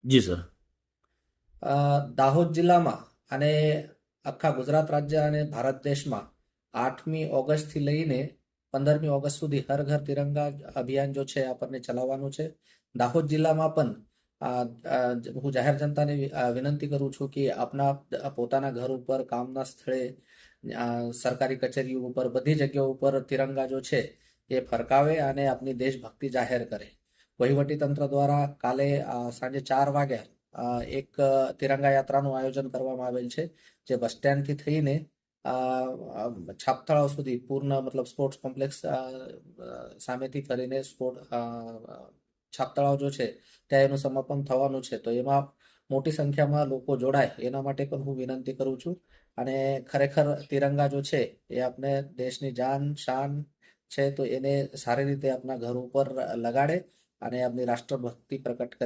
જી sir. Dahod જિલ્લામાં અને આખા ગુજરાત રાજ્ય અને ભારત દેશમાં 8મી ઓગસ્ટથી લઈને 15મી ઓગસ્ટ સુધી હર ઘર તિરંગા અભિયાન જો છે આપણને ચલાવવાનું છે. દાહોદ જિલ્લામાં પણ હું જાહેર જનતાને વિનંતી કરું છું કે આપના પોતાના ઘર ઉપર, કામના સ્થળે, સરકારી કચેરીઓ ઉપર, બધી જગ્યાઓ ઉપર તિરંગા જો છે એ ફરકાવે અને આપની દેશભક્તિ જાહેર કરે. વહીવટી તંત્ર દ્વારા કાલે સાંજે 4 વાગે એક તિરંગા યાત્રાનું આયોજન કરવામાં આવેલ છે, જે બસ સ્ટેન્ડથી થઈને છાપ તળાવ સુધી પૂર્ણ મતલબ સ્પોર્ટ્સ કોમ્પ્લેક્સ સામેથી કરીને છાપ તળાવ જો છે ત્યાં એનું સમાપન થવાનું છે. તો એમાં મોટી સંખ્યામાં લોકો જોડાય એના માટે પણ હું વિનંતી કરું છું. અને ખરેખર તિરંગા જો છે એ આપણે દેશની જાન શાન છે, તો એને સારી રીતે આપણા ઘર ઉપર લગાડે અને આપણી રાષ્ટ્રભક્તિ પ્રકટ કરે.